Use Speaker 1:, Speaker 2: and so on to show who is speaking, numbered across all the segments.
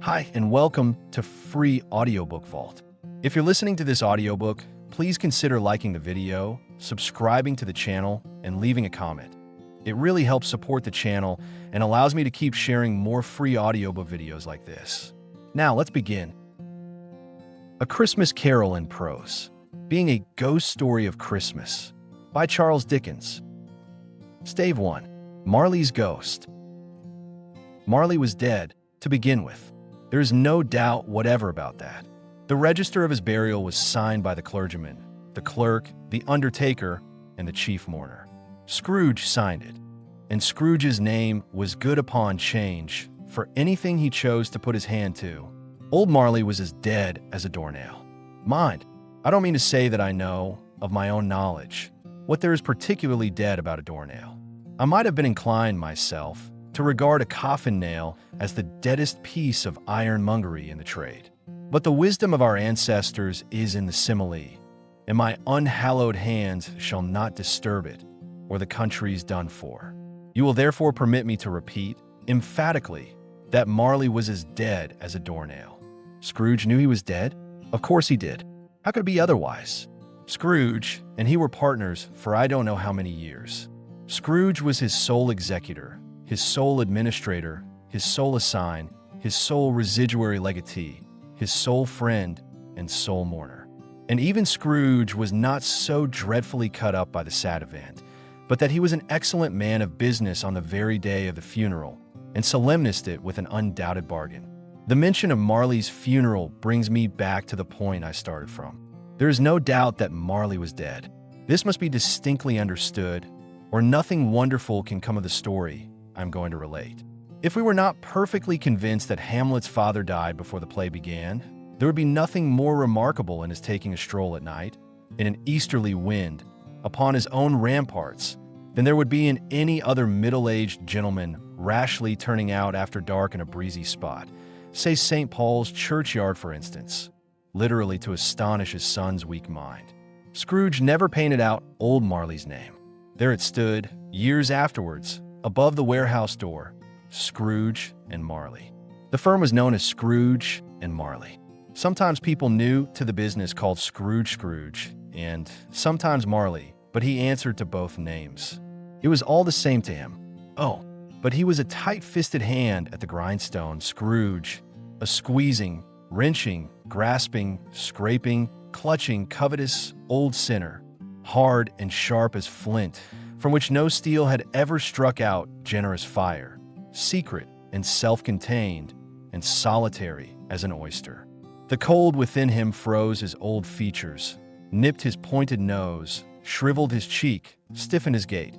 Speaker 1: Hi, and welcome to Free Audiobook Vault. If you're listening to this audiobook, please consider liking the video, subscribing to the channel, and leaving a comment. It really helps support the channel and allows me to keep sharing more free audiobook videos like this. Now, let's begin. A Christmas Carol in Prose, being a ghost story of Christmas, by Charles Dickens. Stave 1. Marley's Ghost. Marley was dead, to begin with. There is no doubt whatever about that. The register of his burial was signed by the clergyman, the clerk, the undertaker, and the chief mourner. Scrooge signed it, and Scrooge's name was good upon change for anything he chose to put his hand to. Old Marley was as dead as a doornail. Mind, I don't mean to say that I know, of my own knowledge, what there is particularly dead about a doornail. I might have been inclined myself to regard a coffin nail as the deadest piece of ironmongery in the trade. But the wisdom of our ancestors is in the simile, and my unhallowed hands shall not disturb it, or the country's done for. You will therefore permit me to repeat, emphatically, that Marley was as dead as a doornail. Scrooge knew he was dead? Of course he did. How could it be otherwise? Scrooge and he were partners for I don't know how many years. Scrooge was his sole executor, his sole administrator, his sole assign, his sole residuary legatee, his sole friend, and sole mourner. And even Scrooge was not so dreadfully cut up by the sad event, but that he was an excellent man of business on the very day of the funeral, and solemnized it with an undoubted bargain. The mention of Marley's funeral brings me back to the point I started from. There is no doubt that Marley was dead. This must be distinctly understood, or nothing wonderful can come of the story I'm going to relate. If we were not perfectly convinced that Hamlet's father died before the play began, there would be nothing more remarkable in his taking a stroll at night, in an easterly wind, upon his own ramparts, than there would be in any other middle-aged gentleman rashly turning out after dark in a breezy spot, say St. Paul's churchyard for instance, literally to astonish his son's weak mind. Scrooge never painted out old Marley's name. There it stood, years afterwards, above the warehouse door, Scrooge and Marley. The firm was known as Scrooge and Marley. Sometimes people new to the business called Scrooge, and sometimes Marley, but he answered to both names. It was all the same to him. Oh, but he was a tight-fisted hand at the grindstone, Scrooge, a squeezing, wrenching, grasping, scraping, clutching, covetous old sinner, hard and sharp as flint, from which no steel had ever struck out generous fire, secret and self-contained and solitary as an oyster. The cold within him froze his old features, nipped his pointed nose, shriveled his cheek, stiffened his gait,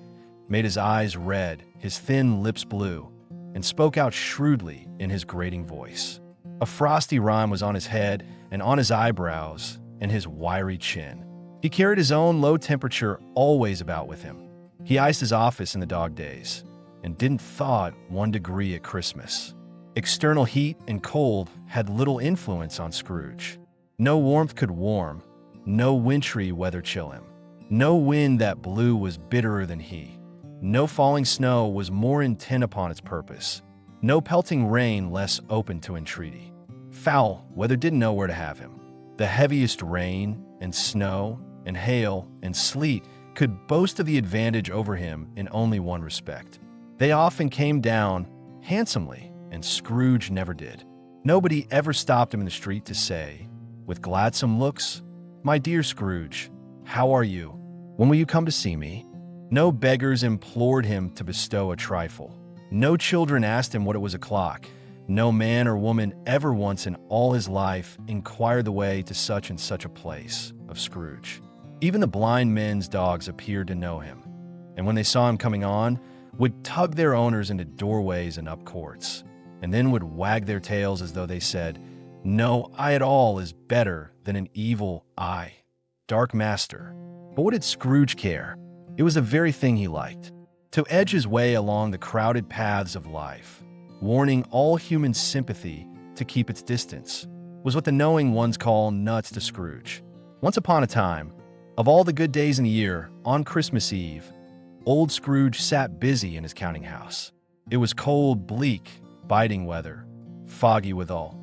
Speaker 1: made his eyes red, his thin lips blue, and spoke out shrewdly in his grating voice. A frosty rime was on his head and on his eyebrows and his wiry chin. He carried his own low temperature always about with him. He iced his office in the dog days and didn't thaw it 1 degree at Christmas. External heat and cold had little influence on Scrooge. No warmth could warm, no wintry weather chill him. No wind that blew was bitterer than he. No falling snow was more intent upon its purpose. No pelting rain less open to entreaty. Foul weather didn't know where to have him. The heaviest rain and snow and hail and sleet could boast of the advantage over him in only one respect. They often came down handsomely, and Scrooge never did. Nobody ever stopped him in the street to say, with gladsome looks, "My dear Scrooge, how are you? When will you come to see me?" No beggars implored him to bestow a trifle. No children asked him what it was o'clock. No man or woman ever once in all his life inquired the way to such and such a place of Scrooge. Even the blind men's dogs appeared to know him, and when they saw him coming on, would tug their owners into doorways and up courts, and then would wag their tails as though they said, "No eye at all is better than an evil eye. Dark master." But what did Scrooge care? It was the very thing he liked. To edge his way along the crowded paths of life, warning all human sympathy to keep its distance, was what the knowing ones call nuts to Scrooge. Once upon a time, of all the good days in the year, on Christmas Eve, old Scrooge sat busy in his counting house. It was cold, bleak, biting weather. foggy withal,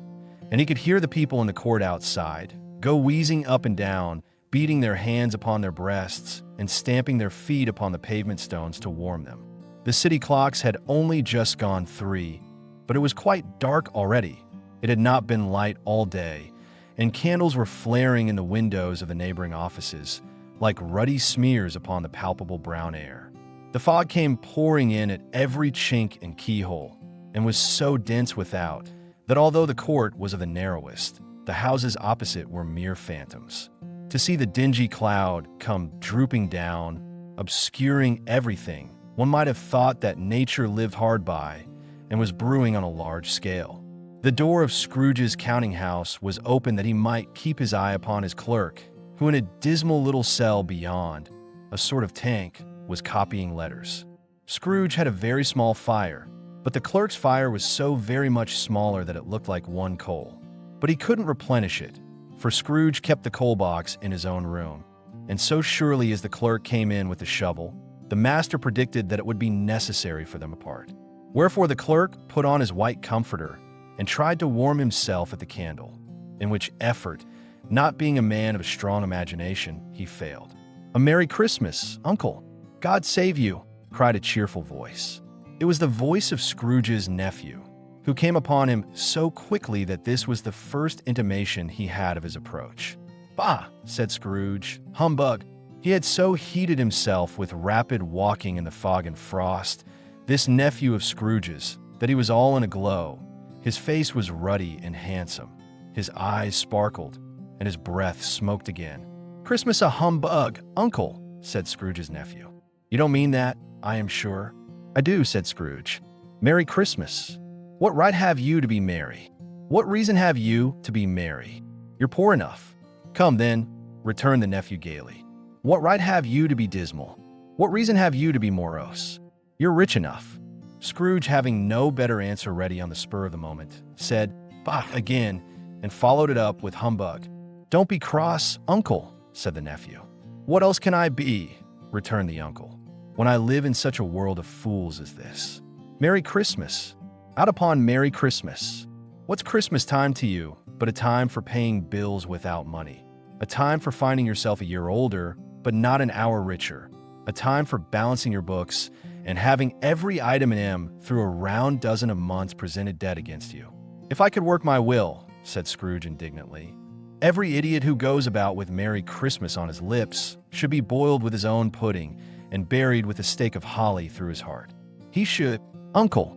Speaker 1: and he could hear the people in the court outside go wheezing up and down, beating their hands upon their breasts and stamping their feet upon the pavement stones to warm them. The city clocks had only just gone 3, but it was quite dark already. It had not been light all day, and candles were flaring in the windows of the neighboring offices, like ruddy smears upon the palpable brown air. The fog came pouring in at every chink and keyhole, and was so dense without that although the court was of the narrowest, the houses opposite were mere phantoms. To see the dingy cloud come drooping down, obscuring everything, one might have thought that nature lived hard by and was brewing on a large scale. The door of Scrooge's counting house was open that he might keep his eye upon his clerk, who in a dismal little cell beyond, a sort of tank, was copying letters. Scrooge had a very small fire, but the clerk's fire was so very much smaller that it looked like one coal. But he couldn't replenish it, for Scrooge kept the coal box in his own room, and so surely as the clerk came in with the shovel, the master predicted that it would be necessary for them apart. Wherefore the clerk put on his white comforter and tried to warm himself at the candle, in which effort, not being a man of a strong imagination, he failed. "A Merry Christmas, Uncle! God save you!" cried a cheerful voice. It was the voice of Scrooge's nephew, who came upon him so quickly that this was the first intimation he had of his approach. "Bah!" said Scrooge. "Humbug!" He had so heated himself with rapid walking in the fog and frost, this nephew of Scrooge's, that he was all in a glow. His face was ruddy and handsome. His eyes sparkled, and his breath smoked again. "Christmas a humbug, Uncle," said Scrooge's nephew. "You don't mean that, I am sure." "I do," said Scrooge. "Merry Christmas. What right have you to be merry? What reason have you to be merry? You're poor enough." "Come, then," returned the nephew gaily. "What right have you to be dismal? What reason have you to be morose? You're rich enough." Scrooge, having no better answer ready on the spur of the moment, said, "Bah!" again, and followed it up with humbug. "Don't be cross, Uncle," said the nephew. "What else can I be," returned the uncle, "when I live in such a world of fools as this? Merry Christmas! Out upon Merry Christmas! What's Christmas time to you but a time for paying bills without money? A time for finding yourself a year older, but not an hour richer? A time for balancing your books and having every item in them through a round dozen of months presented dead against you? If I could work my will," said Scrooge indignantly, "every idiot who goes about with Merry Christmas on his lips should be boiled with his own pudding and buried with a stake of holly through his heart. He should—" "Uncle,"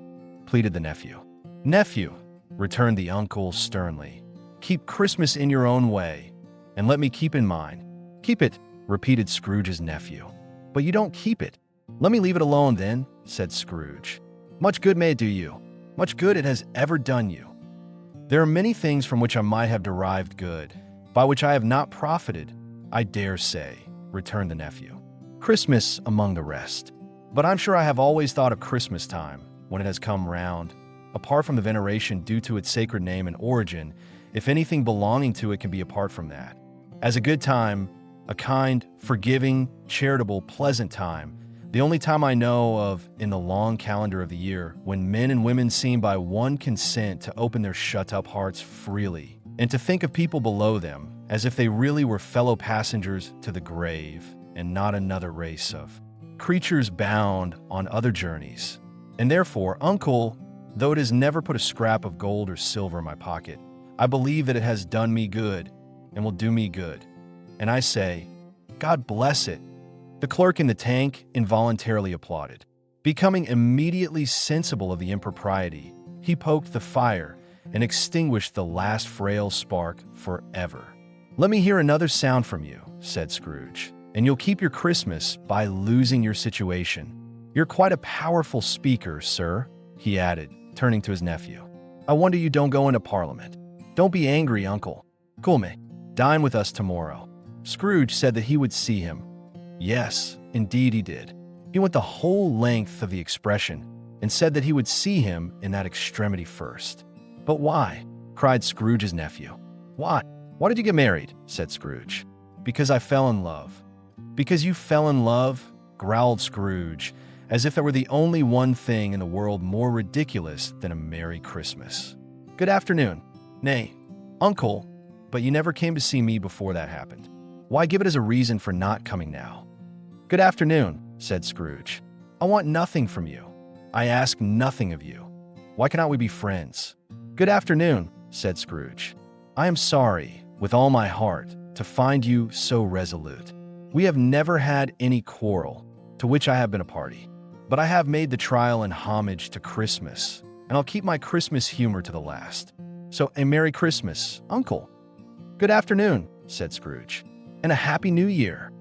Speaker 1: pleaded the nephew. "Nephew," returned the uncle sternly, "keep Christmas in your own way, and let me keep in mine." "Keep it," repeated Scrooge's nephew. "But you don't keep it." "Let me leave it alone, then," said Scrooge. "Much good may it do you. Much good it has ever done you." "There are many things from which I might have derived good, by which I have not profited, I dare say," returned the nephew. "Christmas among the rest. But I'm sure I have always thought of Christmas time, when it has come round, apart from the veneration due to its sacred name and origin, if anything belonging to it can be apart from that, as a good time, a kind, forgiving, charitable, pleasant time, the only time I know of in the long calendar of the year, when men and women seem by one consent to open their shut-up hearts freely, and to think of people below them as if they really were fellow passengers to the grave, and not another race of creatures bound on other journeys. And therefore, Uncle, though it has never put a scrap of gold or silver in my pocket, I believe that it has done me good, and will do me good. And I say, God bless it." The clerk in the tank involuntarily applauded. Becoming immediately sensible of the impropriety, he poked the fire and extinguished the last frail spark forever. "Let me hear another sound from you," said Scrooge, "and you'll keep your Christmas by losing your situation. You're quite a powerful speaker, sir," he added, turning to his nephew. "I wonder you don't go into Parliament. Don't be angry, Uncle. Come, dine with us tomorrow." Scrooge said that he would see him. Yes, indeed he did. He went the whole length of the expression and said that he would see him in that extremity first. "But why?" cried Scrooge's nephew. "Why? Why did you get married?" said Scrooge. "Because I fell in love." "Because you fell in love?" growled Scrooge, as if there were the only one thing in the world more ridiculous than a Merry Christmas. Good afternoon. Nay, uncle, but you never came to see me before that happened. Why give it as a reason for not coming now? Good afternoon, said Scrooge. I want nothing from you. I ask nothing of you. Why cannot we be friends? Good afternoon, said Scrooge. I am sorry, with all my heart, to find you so resolute. We have never had any quarrel, to which I have been a party. But I have made the trial in homage to Christmas, and I'll keep my Christmas humor to the last. So a Merry Christmas, Uncle. Good afternoon, said Scrooge, and a Happy New Year.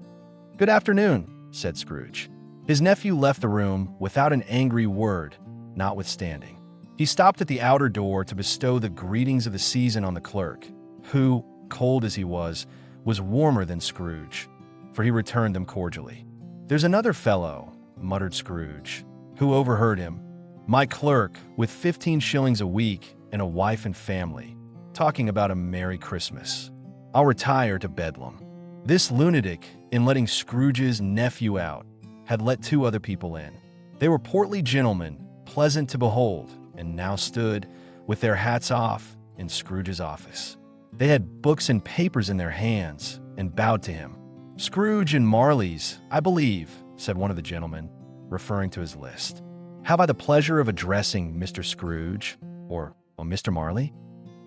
Speaker 1: Good afternoon, said Scrooge. His nephew left the room without an angry word, notwithstanding. He stopped at the outer door to bestow the greetings of the season on the clerk, who, cold as he was warmer than Scrooge, for he returned them cordially. There's another fellow, muttered Scrooge, who overheard him. My clerk, with 15 shillings a week and a wife and family, talking about a Merry Christmas. I'll retire to Bedlam. This lunatic, in letting Scrooge's nephew out, had let 2 other people in. They were portly gentlemen, pleasant to behold, and now stood, with their hats off, in Scrooge's office. They had books and papers in their hands, and bowed to him. Scrooge and Marley's, I believe, said one of the gentlemen, referring to his list. Have I the pleasure of addressing Mr. Scrooge, or Mr. Marley?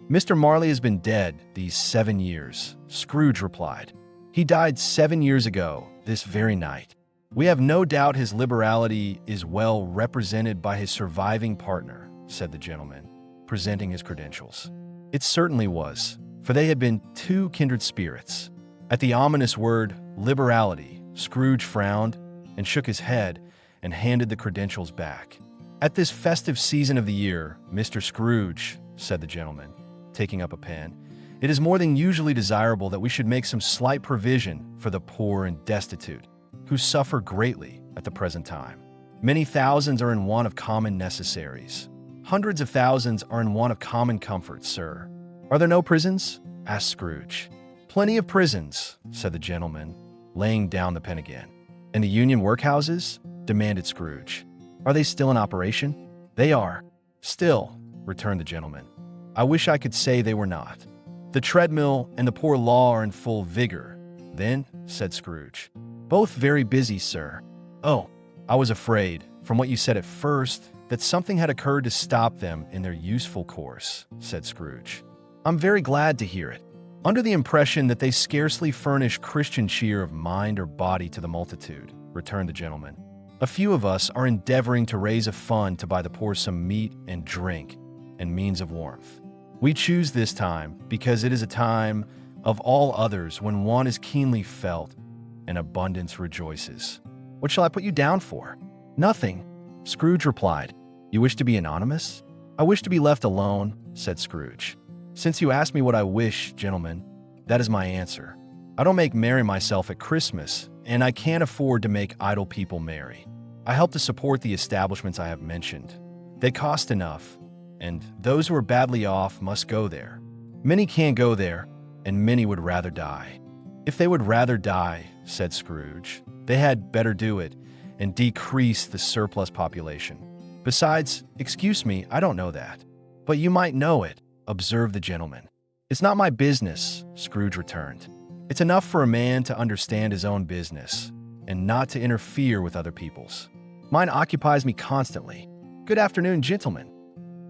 Speaker 1: Mr. Marley has been dead these 7 years, Scrooge replied. He died 7 years ago, this very night. We have no doubt his liberality is well represented by his surviving partner, said the gentleman, presenting his credentials. It certainly was, for they had been 2 kindred spirits. At the ominous word, liberality, Scrooge frowned and shook his head and handed the credentials back. At this festive season of the year, Mr. Scrooge, said the gentleman, taking up a pen, it is more than usually desirable that we should make some slight provision for the poor and destitute, who suffer greatly at the present time. Many thousands are in want of common necessaries. Hundreds of thousands are in want of common comforts, sir. Are there no prisons? Asked Scrooge. Plenty of prisons, said the gentleman, laying down the pen again. And the union workhouses? Demanded Scrooge. Are they still in operation? They are. Still, returned the gentleman. I wish I could say they were not. The treadmill and the poor law are in full vigor. Then, said Scrooge. Both very busy, sir. Oh, I was afraid, from what you said at first, that something had occurred to stop them in their useful course, said Scrooge. I'm very glad to hear it. Under the impression that they scarcely furnish Christian cheer of mind or body to the multitude, returned the gentleman. A few of us are endeavoring to raise a fund to buy the poor some meat and drink and means of warmth. We choose this time because it is a time of all others when want is keenly felt and abundance rejoices. What shall I put you down for? Nothing, Scrooge replied. You wish to be anonymous? I wish to be left alone, said Scrooge. Since you ask me what I wish, gentlemen, that is my answer. I don't make merry myself at Christmas, and I can't afford to make idle people merry. I help to support the establishments I have mentioned. They cost enough, and those who are badly off must go there. Many can't go there, and many would rather die. If they would rather die, said Scrooge, they had better do it and decrease the surplus population. Besides, excuse me, I don't know that. But you might know it, observed the gentleman. It's not my business, Scrooge returned. It's enough for a man to understand his own business and not to interfere with other people's. Mine occupies me constantly. Good afternoon, gentlemen.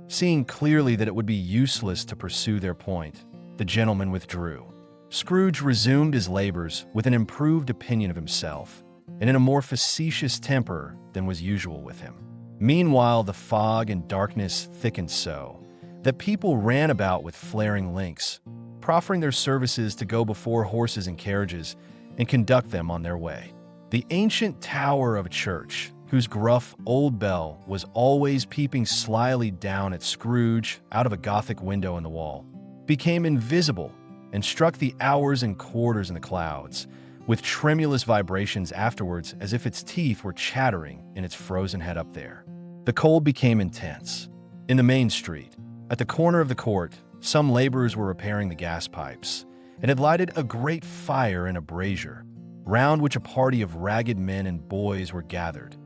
Speaker 1: Seeing clearly that it would be useless to pursue their point, the gentleman withdrew. Scrooge resumed his labors with an improved opinion of himself and in a more facetious temper than was usual with him. Meanwhile, the fog and darkness thickened so that people ran about with flaring links, proffering their services to go before horses and carriages and conduct them on their way. The ancient tower of a church, whose gruff old bell was always peeping slyly down at Scrooge out of a Gothic window in the wall, became invisible and struck the hours and quarters in the clouds, with tremulous vibrations afterwards as if its teeth were chattering in its frozen head up there. The cold became intense. In the main street, at the corner of the court, some laborers were repairing the gas pipes and had lighted a great fire in a brazier, round which a party of ragged men and boys were gathered,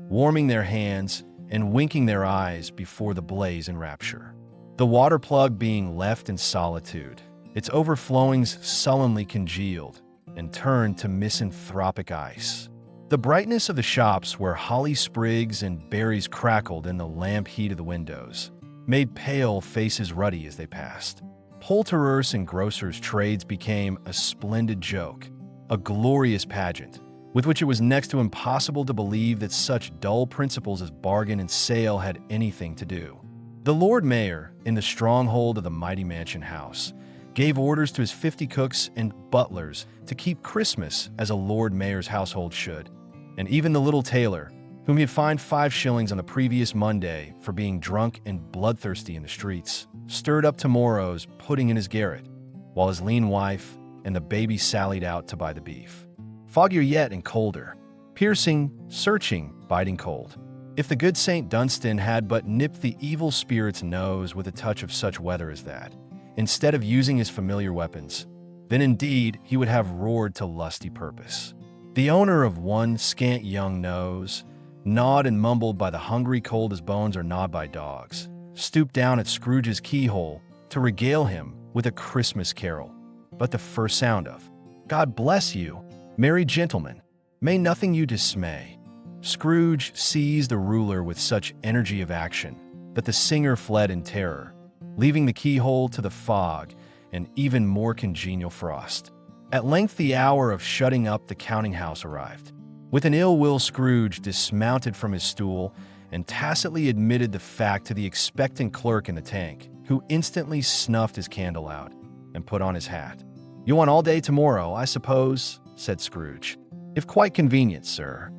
Speaker 1: warming their hands and winking their eyes before the blaze in rapture. the water plug being left in solitude, its overflowings sullenly congealed and turned to misanthropic ice. The brightness of the shops where holly sprigs and berries crackled in the lamp heat of the windows made pale faces ruddy as they passed. Poulterers' and grocers' trades became a splendid joke, a glorious pageant, with which it was next to impossible to believe that such dull principles as bargain and sale had anything to do. The Lord Mayor, in the stronghold of the mighty mansion house, gave orders to his 50 cooks and butlers to keep Christmas as a Lord Mayor's household should, and even the little tailor, whom he had fined 5 shillings on the previous Monday for being drunk and bloodthirsty in the streets, stirred up tomorrow's pudding in his garret, while his lean wife and the baby sallied out to buy the beef. Foggier yet and colder, piercing, searching, biting cold. If the good St. Dunstan had but nipped the evil spirit's nose with a touch of such weather as that, instead of using his familiar weapons, then indeed he would have roared to lusty purpose. The owner of one scant young nose, gnawed and mumbled by the hungry cold as bones are gnawed by dogs, stooped down at Scrooge's keyhole to regale him with a Christmas carol. But the first sound of, "God bless you, merry gentlemen, may nothing you dismay," Scrooge seized the ruler with such energy of action that the singer fled in terror, leaving the keyhole to the fog and even more congenial frost. At length the hour of shutting up the counting-house arrived. With an ill will, Scrooge dismounted from his stool and tacitly admitted the fact to the expectant clerk in the tank, who instantly snuffed his candle out and put on his hat. "You want all day tomorrow, I suppose?" said Scrooge. "If quite convenient, sir."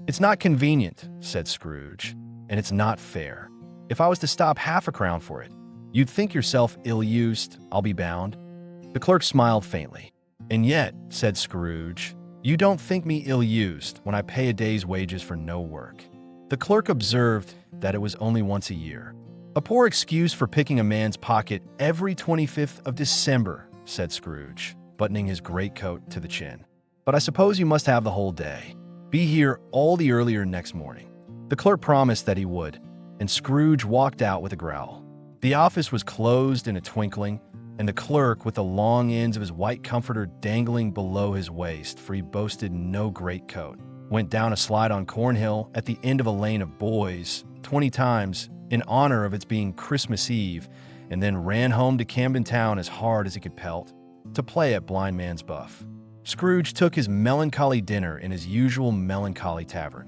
Speaker 1: "It's not convenient," said Scrooge, "and it's not fair. If I was to stop half a crown for it, you'd think yourself ill-used, I'll be bound." The clerk smiled faintly. "And yet," said Scrooge, "you don't think me ill-used when I pay a day's wages for no work." The clerk observed that it was only once a year. "A poor excuse for picking a man's pocket every 25th of December," said Scrooge, buttoning his greatcoat to the chin. "But I suppose you must have the whole day. Be here all the earlier next morning." The clerk promised that he would, and Scrooge walked out with a growl. The office was closed in a twinkling, and the clerk, with the long ends of his white comforter dangling below his waist, for he boasted no greatcoat, went down a slide on Cornhill at the end of a lane of boys 20 times in honor of its being Christmas Eve, and then ran home to Camden Town as hard as he could pelt, to play at blind man's buff. Scrooge took his melancholy dinner in his usual melancholy tavern,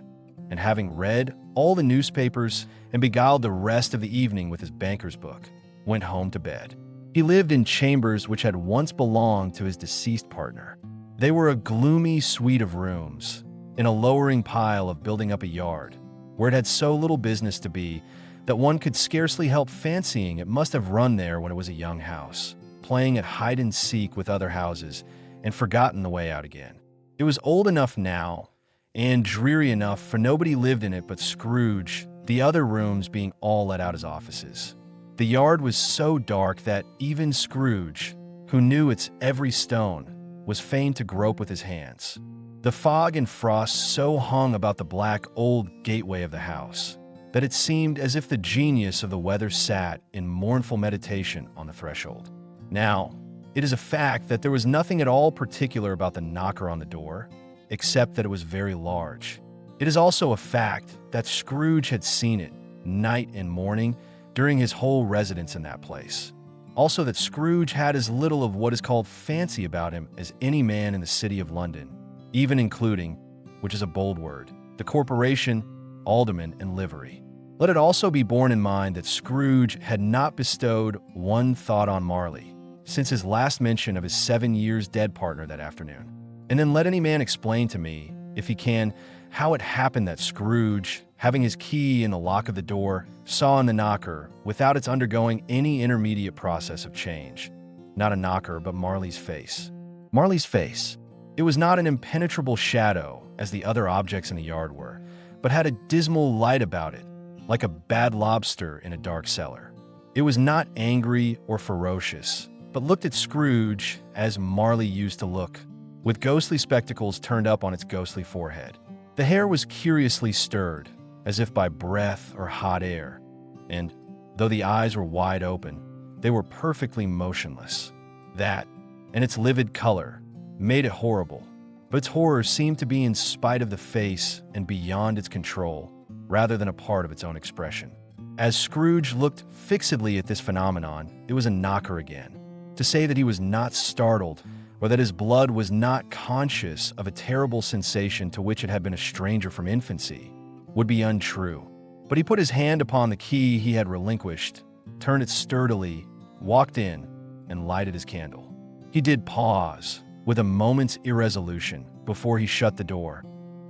Speaker 1: and having read all the newspapers and beguiled the rest of the evening with his banker's book, went home to bed. He lived in chambers which had once belonged to his deceased partner. They were a gloomy suite of rooms, in a lowering pile of building up a yard, where it had so little business to be that one could scarcely help fancying it must have run there when it was a young house, playing at hide-and-seek with other houses, and forgotten the way out again. It was old enough now, and dreary enough, for nobody lived in it but Scrooge, the other rooms being all let out as offices. The yard was so dark that even Scrooge, who knew its every stone, was fain to grope with his hands. The fog and frost so hung about the black old gateway of the house that it seemed as if the genius of the weather sat in mournful meditation on the threshold. Now, it is a fact that there was nothing at all particular about the knocker on the door, except that it was very large. It is also a fact that Scrooge had seen it, night and morning, during his whole residence in that place. Also that Scrooge had as little of what is called fancy about him as any man in the city of London, even including, which is a bold word, the corporation, alderman, and livery. Let it also be borne in mind that Scrooge had not bestowed one thought on Marley since his last mention of his 7 years dead partner that afternoon. And then let any man explain to me, if he can, how it happened that Scrooge, having his key in the lock of the door, saw in the knocker, without its undergoing any intermediate process of change, not a knocker, but Marley's face. Marley's face. It was not an impenetrable shadow, as the other objects in the yard were, but had a dismal light about it, like a bad lobster in a dark cellar. It was not angry or ferocious, but looked at Scrooge as Marley used to look, with ghostly spectacles turned up on its ghostly forehead. The hair was curiously stirred, as if by breath or hot air, and, Though the eyes were wide open, they were perfectly motionless. That, and its livid color, made it horrible. But its horror seemed to be in spite of the face and beyond its control, rather than a part of its own expression. As Scrooge looked fixedly at this phenomenon, it was a knocker again. To say that he was not startled, or that his blood was not conscious of a terrible sensation to which it had been a stranger from infancy, would be untrue. But he put his hand upon the key he had relinquished, turned it sturdily, walked in, and lighted his candle. He did pause, with a moment's irresolution, before he shut the door,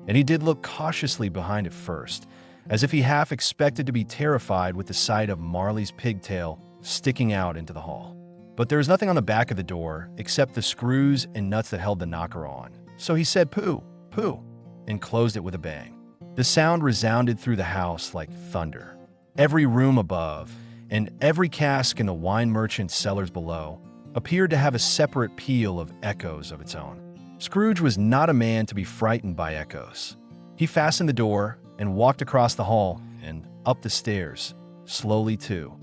Speaker 1: and he did look cautiously behind it first, as if he half expected to be terrified with the sight of Marley's pigtail sticking out into the hall. But there was nothing on the back of the door except the screws and nuts that held the knocker on, so he said "Pooh, pooh," and closed it with a bang. The sound resounded through the house like thunder. Every room above, and every cask in the wine merchant's cellars below, appeared to have a separate peal of echoes of its own. Scrooge was not a man to be frightened by echoes. He fastened the door and walked across the hall and up the stairs, slowly too,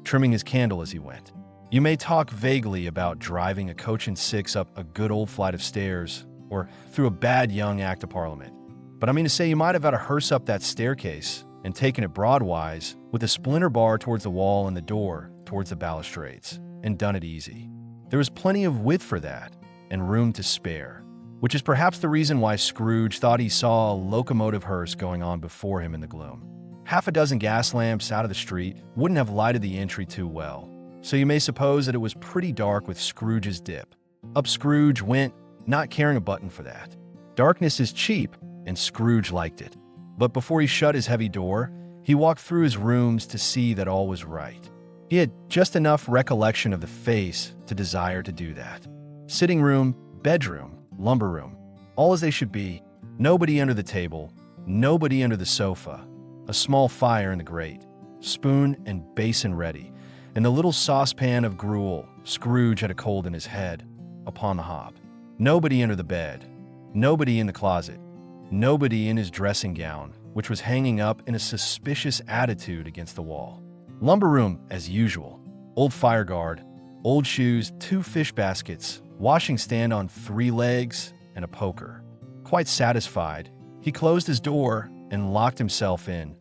Speaker 1: trimming his candle as he went. You may talk vaguely about driving a coach and six up a good old flight of stairs or through a bad young Act of Parliament, but I mean to say you might have had a hearse up that staircase and taken it broadwise with a splinter bar towards the wall and the door towards the balustrades, and done it easy. There was plenty of width for that, and room to spare, which is perhaps the reason why Scrooge thought he saw a locomotive hearse going on before him in the gloom. Half a dozen gas lamps out of the street wouldn't have lighted the entry too well, so you may suppose that it was pretty dark with Scrooge's dip. Up Scrooge went, not caring a button for that. Darkness is cheap, and Scrooge liked it. But before he shut his heavy door, he walked through his rooms to see that all was right. He had just enough recollection of the face to desire to do that. Sitting room, bedroom, lumber room, all as they should be, nobody under the table, nobody under the sofa, a small fire in the grate, spoon and basin ready, and the little saucepan of gruel Scrooge had a cold in his head, upon the hob. Nobody under the bed, nobody in the closet, nobody in his dressing gown, which was hanging up in a suspicious attitude against the wall. Lumber room, as usual. Old fire guard, old shoes, 2 fish baskets, washing stand on 3 legs, and a poker. Quite satisfied, he closed his door and locked himself in,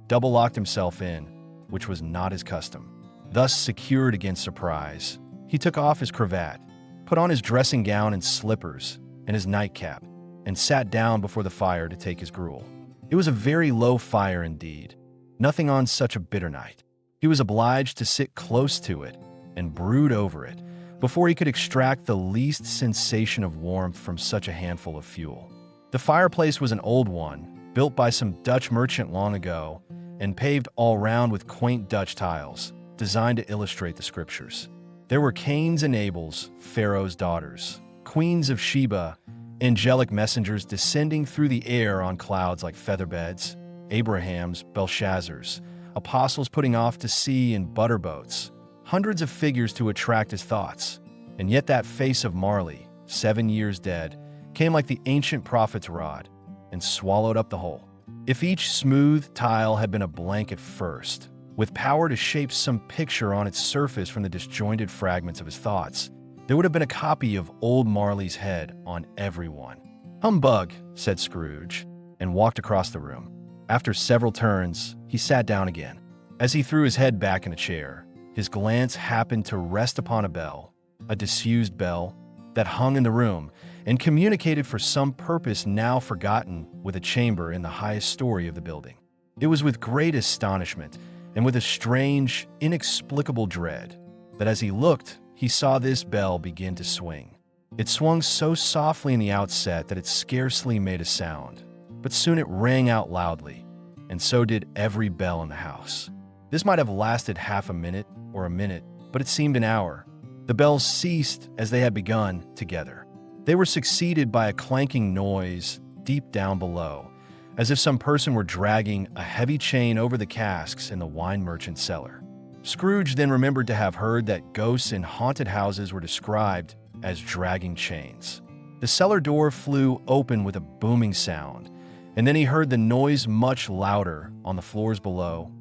Speaker 1: double-locked himself in, which was not his custom. Thus secured against surprise, he took off his cravat, put on his dressing gown and slippers, and his nightcap, and sat down before the fire to take his gruel. It was a very low fire indeed, nothing on such a bitter night. He was obliged to sit close to it and brood over it before he could extract the least sensation of warmth from such a handful of fuel. The fireplace was an old one, built by some Dutch merchant long ago, and paved all round with quaint Dutch tiles, designed to illustrate the scriptures. There were Cains and Abels, Pharaoh's daughters, queens of Sheba, angelic messengers descending through the air on clouds like featherbeds, Abrahams, Belshazzars, apostles putting off to sea in butter boats, hundreds of figures to attract his thoughts. And yet that face of Marley, 7 years dead, came like the ancient prophet's rod and swallowed up the whole. If each smooth tile had been a blank at first, with power to shape some picture on its surface from the disjointed fragments of his thoughts, there would have been a copy of old Marley's head on every one. "Humbug," said Scrooge, and walked across the room. After several turns, he sat down again. As he threw his head back in a chair, his glance happened to rest upon a bell, a disused bell, that hung in the room and communicated for some purpose now forgotten with a chamber in the highest story of the building. It was with great astonishment and with a strange, inexplicable dread that as he looked, he saw this bell begin to swing. It swung so softly in the outset that it scarcely made a sound, but soon it rang out loudly, and so did every bell in the house. This might have lasted half a minute or a minute, but it seemed an hour. The bells ceased as they had begun together. They were succeeded by a clanking noise deep down below, as if some person were dragging a heavy chain over the casks in the wine merchant's cellar. Scrooge then remembered to have heard that ghosts in haunted houses were described as dragging chains. The cellar door flew open with a booming sound, and then he heard the noise much louder on the floors below.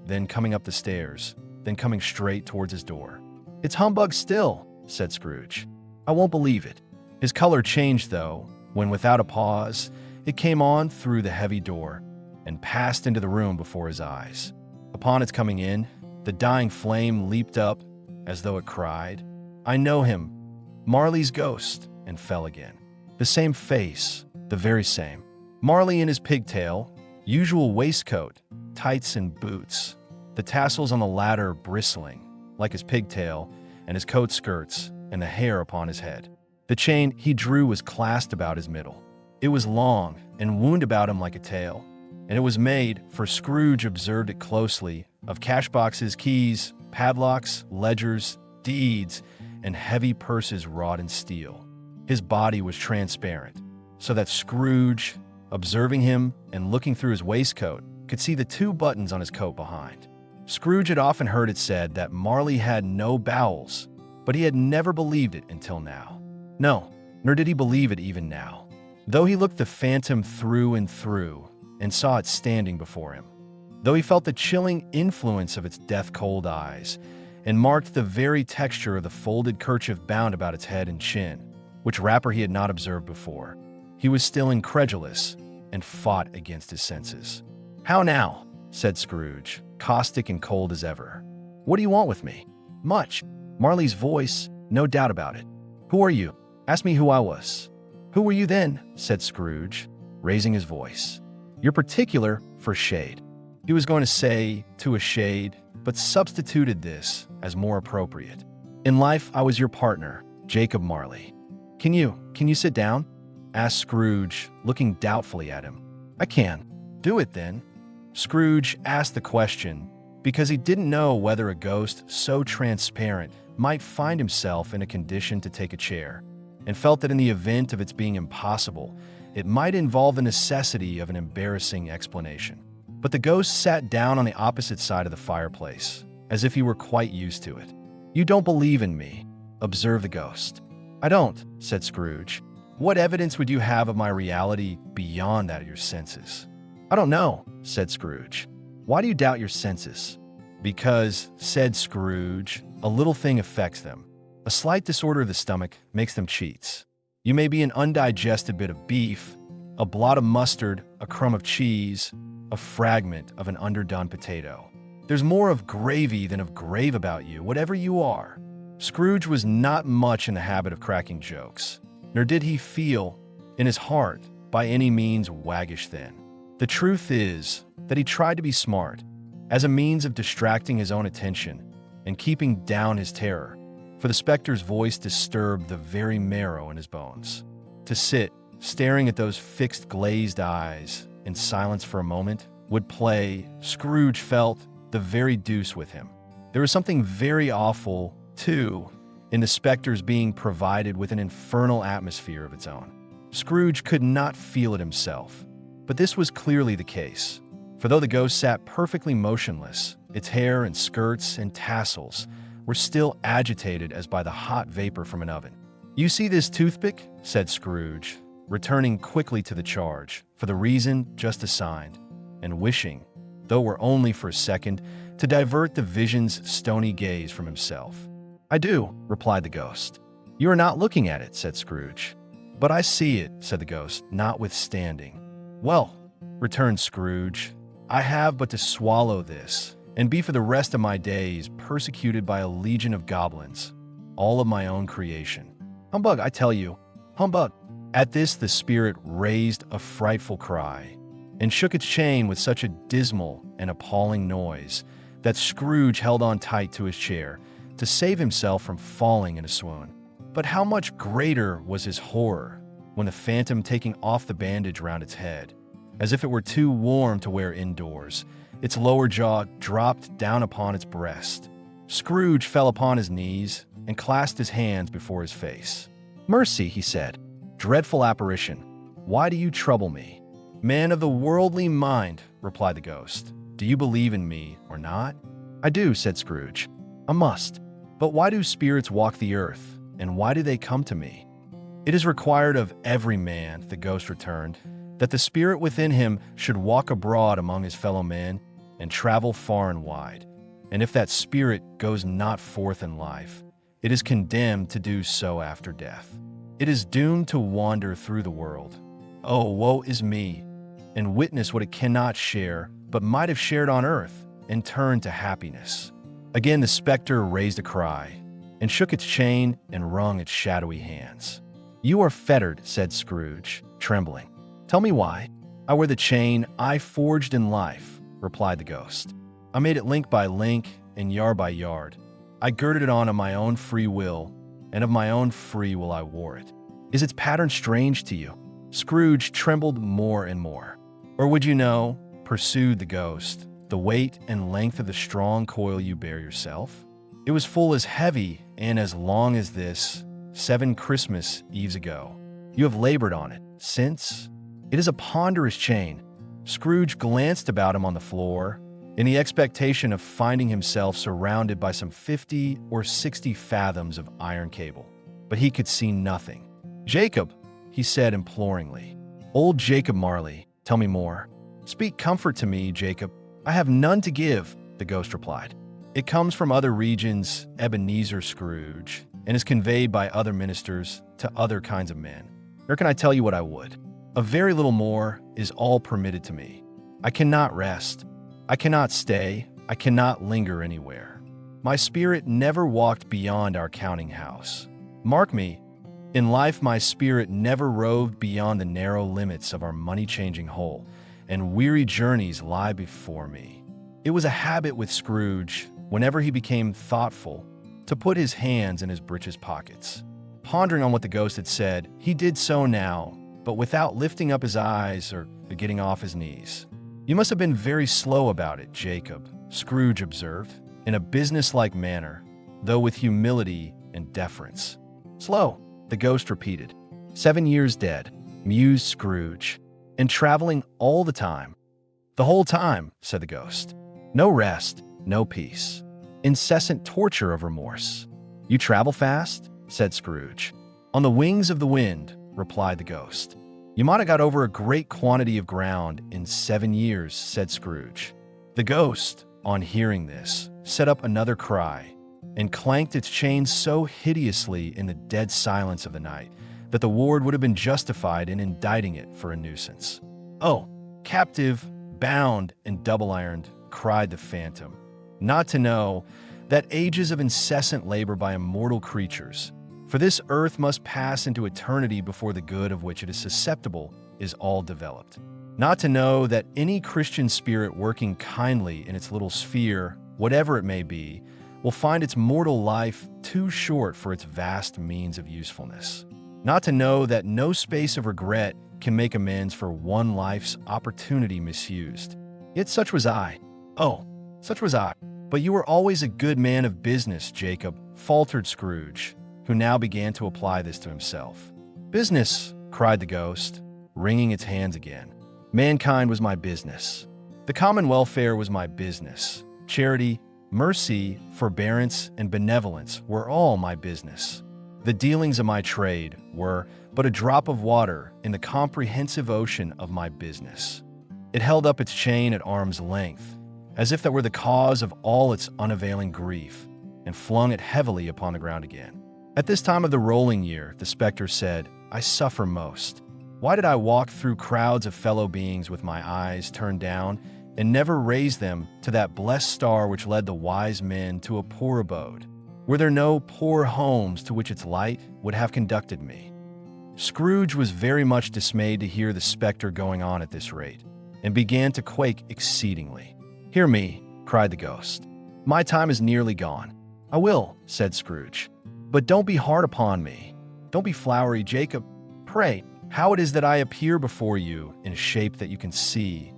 Speaker 1: Then coming up the stairs, then coming straight towards his door. "It's humbug still," said Scrooge. "I won't believe it." His color changed, though, when without a pause, it came on through the heavy door and passed into the room before his eyes. Upon its coming in, the dying flame leaped up as though it cried, "I know him, Marley's ghost," and fell again. The same face, the very same. Marley in his pigtail, usual waistcoat, tights and boots, the tassels on the latter bristling, like his pigtail, and his coat skirts, and the hair upon his head. The chain he drew was clasped about his middle. It was long and wound about him like a tail, and it was made, for Scrooge observed it closely, of cash boxes, keys, padlocks, ledgers, deeds, and heavy purses wrought in steel. His body was transparent, so that Scrooge, observing him and looking through his waistcoat, could see the 2 buttons on his coat behind. Scrooge had often heard it said that Marley had no bowels, but he had never believed it until now. No, nor did he believe it even now, though he looked the phantom through and through and saw it standing before him, though he felt the chilling influence of its death-cold eyes and marked the very texture of the folded kerchief bound about its head and chin, which wrapper he had not observed before. He was still incredulous and fought against his senses. "How now?" said Scrooge, caustic and cold as ever. "What do you want with me?" "Much." Marley's voice, no doubt about it. "Who are you?" "Ask me who I was." "Who were you then?" said Scrooge, raising his voice. "You're particular for shade." He was going to say to a shade, but substituted this as more appropriate. "In life, I was your partner, Jacob Marley." Can you sit down?" asked Scrooge, looking doubtfully at him. "I can." "Do it, then." Scrooge asked the question because he didn't know whether a ghost so transparent might find himself in a condition to take a chair, and felt that in the event of its being impossible, it might involve the necessity of an embarrassing explanation. But the ghost sat down on the opposite side of the fireplace, as if he were quite used to it. "You don't believe in me," observed the ghost. "I don't," said Scrooge. "What evidence would you have of my reality beyond that of your senses?" "I don't know," said Scrooge. "Why do you doubt your senses?" "Because," said Scrooge, "a little thing affects them. A slight disorder of the stomach makes them cheats. You may be an undigested bit of beef, a blot of mustard, a crumb of cheese, a fragment of an underdone potato. There's more of gravy than of grave about you, whatever you are." Scrooge was not much in the habit of cracking jokes, nor did he feel, in his heart, by any means waggish then. The truth is that he tried to be smart, as a means of distracting his own attention and keeping down his terror, for the specter's voice disturbed the very marrow in his bones. To sit, staring at those fixed glazed eyes, in silence for a moment, would play, Scrooge felt, the very deuce with him. There was something very awful, too, in the specter's being provided with an infernal atmosphere of its own. Scrooge could not feel it himself, but this was clearly the case, for though the ghost sat perfectly motionless, its hair and skirts and tassels were still agitated as by the hot vapor from an oven. "You see this toothpick?" said Scrooge, returning quickly to the charge, for the reason just assigned, and wishing, though it were only for a second, to divert the vision's stony gaze from himself. "I do," replied the ghost. "You are not looking at it," said Scrooge. "But I see it," said the ghost, notwithstanding. "Well," returned Scrooge, "I have but to swallow this, and be for the rest of my days persecuted by a legion of goblins, all of my own creation. Humbug, I tell you, humbug." At this the spirit raised a frightful cry, and shook its chain with such a dismal and appalling noise that Scrooge held on tight to his chair to save himself from falling in a swoon. But how much greater was his horror when the phantom, taking off the bandage round its head, as if it were too warm to wear indoors, its lower jaw dropped down upon its breast. Scrooge fell upon his knees and clasped his hands before his face. "Mercy," he said. "Dreadful apparition, why do you trouble me?" "Man of the worldly mind," replied the ghost, "do you believe in me or not?" "I do," said Scrooge. "I must. But why do spirits walk the earth, and why do they come to me?" "It is required of every man," the ghost returned, "that the spirit within him should walk abroad among his fellow men and travel far and wide, and if that spirit goes not forth in life, it is condemned to do so after death. It is doomed to wander through the world. Oh, woe is me, and witness what it cannot share, but might have shared on earth, and turned to happiness. Again the specter raised a cry, and shook its chain and wrung its shadowy hands. "You are fettered," said Scrooge, trembling. "Tell me why." "I wear the chain I forged in life," replied the ghost. "I made it link by link and yard by yard. I girded it on of my own free will, and of my own free will I wore it. Is its pattern strange to you?" Scrooge trembled more and more. "Or would you know," pursued the ghost, "the weight and length of the strong coil you bear yourself? It was full as heavy and as long as this 7 Christmas Eves ago. You have labored on it since. It is a ponderous chain." Scrooge glanced about him on the floor, in the expectation of finding himself surrounded by some 50 or 60 fathoms of iron cable. But he could see nothing. "Jacob," he said imploringly. "Old Jacob Marley, tell me more. Speak comfort to me, Jacob." "I have none to give," the ghost replied. "It comes from other regions, Ebenezer Scrooge, and is conveyed by other ministers to other kinds of men. Nor can I tell you what I would. A very little more is all permitted to me. I cannot rest. I cannot stay. I cannot linger anywhere. My spirit never walked beyond our counting house. Mark me, in life my spirit never roved beyond the narrow limits of our money-changing hole, and weary journeys lie before me." It was a habit with Scrooge, whenever he became thoughtful, to put his hands in his breeches pockets. Pondering on what the ghost had said, he did so now, but without lifting up his eyes or getting off his knees. "You must have been very slow about it, Jacob," Scrooge observed, in a businesslike manner, though with humility and deference. "Slow," the ghost repeated. 7 years dead," mused Scrooge, "and traveling all the time." "The whole time," said the ghost. "No rest, no peace. Incessant torture of remorse." "You travel fast?" said Scrooge. "On the wings of the wind," replied the ghost. "You might have got over a great quantity of ground in 7 years," said Scrooge. The ghost, on hearing this, set up another cry, and clanked its chain so hideously in the dead silence of the night that the ward would have been justified in indicting it for a nuisance. "Oh, captive, bound, and double-ironed," cried the phantom, "not to know that ages of incessant labor by immortal creatures, for this earth must pass into eternity before the good of which it is susceptible is all developed. Not to know that any Christian spirit working kindly in its little sphere, whatever it may be, will find its mortal life too short for its vast means of usefulness. Not to know that no space of regret can make amends for one life's opportunity misused. Yet such was I. Oh, such was I. But you were always a good man of business, Jacob," faltered Scrooge, who now began to apply this to himself. "Business," cried the ghost, wringing its hands again. "Mankind was my business. The common welfare was my business. Charity, mercy, forbearance, and benevolence were all my business. The dealings of my trade were but a drop of water in the comprehensive ocean of my business. It held up its chain at arm's length, as if that were the cause of all its unavailing grief, and flung it heavily upon the ground again. At this time of the rolling year, the specter said, I suffer most. Why did I walk through crowds of fellow beings with my eyes turned down, and never raise them to that blessed star which led the wise men to a poor abode? Were there no poor homes to which its light would have conducted me?" Scrooge was very much dismayed to hear the specter going on at this rate, and began to quake exceedingly. "Hear me," cried the ghost. "My time is nearly gone." "I will," said Scrooge. "But don't be hard upon me. Don't be flowery, Jacob. Pray, how it is that I appear before you in a shape that you can see,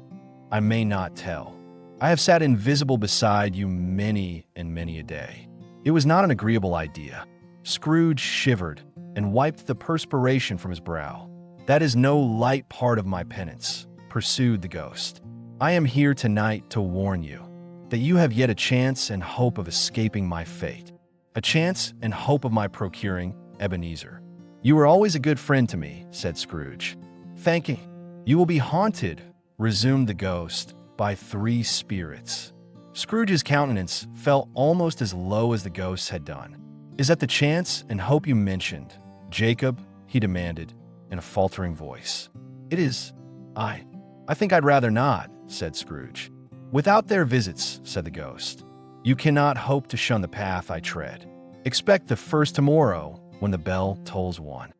Speaker 1: I may not tell. I have sat invisible beside you many and many a day. It was not an agreeable idea." Scrooge shivered and wiped the perspiration from his brow. "That is no light part of my penance," pursued the ghost. "I am here tonight to warn you that you have yet a chance and hope of escaping my fate. A chance and hope of my procuring Ebenezer." "You were always a good friend to me," said Scrooge. "Thank you. You will be haunted," resumed the ghost, "by 3 spirits. Scrooge's countenance fell almost as low as the ghost's had done. "Is that the chance and hope you mentioned, Jacob?" he demanded in a faltering voice. "It is. I think I'd rather not," said Scrooge. "Without their visits," said the ghost, "you cannot hope to shun the path I tread. Expect the first tomorrow when the bell tolls one."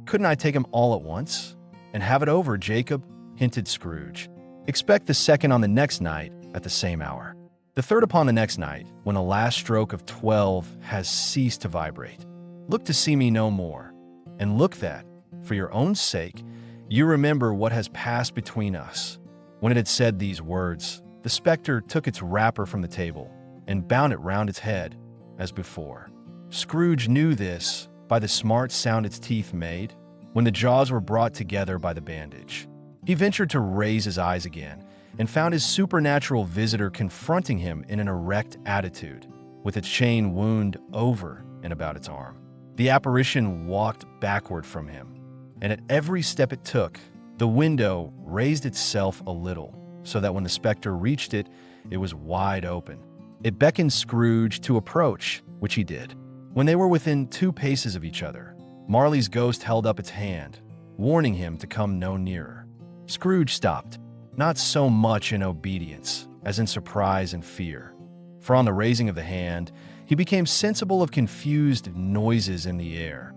Speaker 1: "Couldn't I take 'em all at once and have it over, Jacob?" hinted Scrooge. "Expect the second on the next night at the same hour. The third upon the next night, when the last stroke of 12 has ceased to vibrate. Look to see me no more, and look that, for your own sake, you remember what has passed between us." When it had said these words, the spectre took its wrapper from the table and bound it round its head, as before. Scrooge knew this by the smart sound its teeth made when the jaws were brought together by the bandage. He ventured to raise his eyes again and found his supernatural visitor confronting him in an erect attitude, with its chain wound over and about its arm. The apparition walked backward from him, and at every step it took, the window raised itself a little, so that when the spectre reached it, it was wide open. It beckoned Scrooge to approach, which he did. When they were within 2 paces of each other, Marley's ghost held up its hand, warning him to come no nearer. Scrooge stopped, not so much in obedience as in surprise and fear, for on the raising of the hand, he became sensible of confused noises in the air,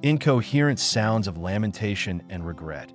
Speaker 1: incoherent sounds of lamentation and regret,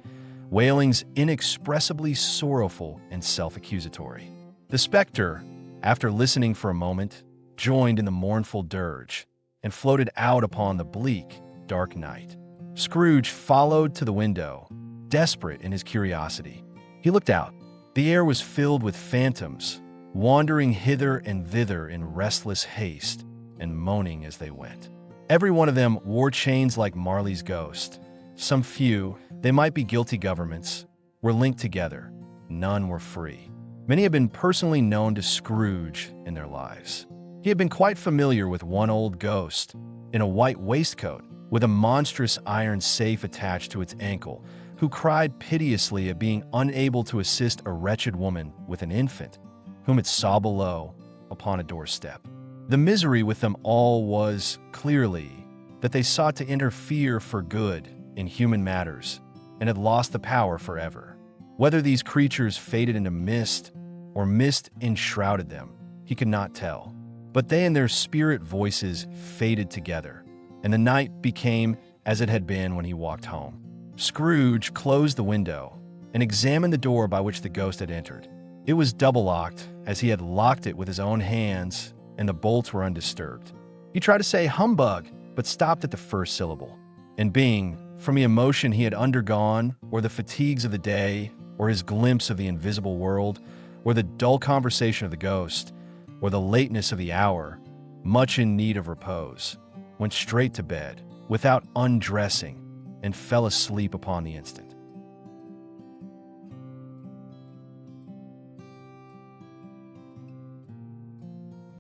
Speaker 1: wailings inexpressibly sorrowful and self-accusatory. The spectre, after listening for a moment, joined in the mournful dirge and floated out upon the bleak, dark night. Scrooge followed to the window, desperate in his curiosity. He looked out. The air was filled with phantoms, wandering hither and thither in restless haste and moaning as they went. Every one of them wore chains like Marley's ghost. Some few, they might be guilty governments, were linked together. None were free. Many had been personally known to Scrooge in their lives. He had been quite familiar with one old ghost in a white waistcoat with a monstrous iron safe attached to its ankle, who cried piteously at being unable to assist a wretched woman with an infant, whom it saw below upon a doorstep. The misery with them all was, clearly, that they sought to interfere for good in human matters and had lost the power forever. Whether these creatures faded into mist or mist enshrouded them, he could not tell. But they and their spirit voices faded together, and the night became as it had been when he walked home. Scrooge closed the window and examined the door by which the ghost had entered. It was double-locked, as he had locked it with his own hands, and the bolts were undisturbed. He tried to say "humbug," but stopped at the first syllable. And being, from the emotion he had undergone, or the fatigues of the day, or his glimpse of the invisible world, or the dull conversation of the ghost, or the lateness of the hour, much in need of repose, went straight to bed, without undressing, and fell asleep upon the instant.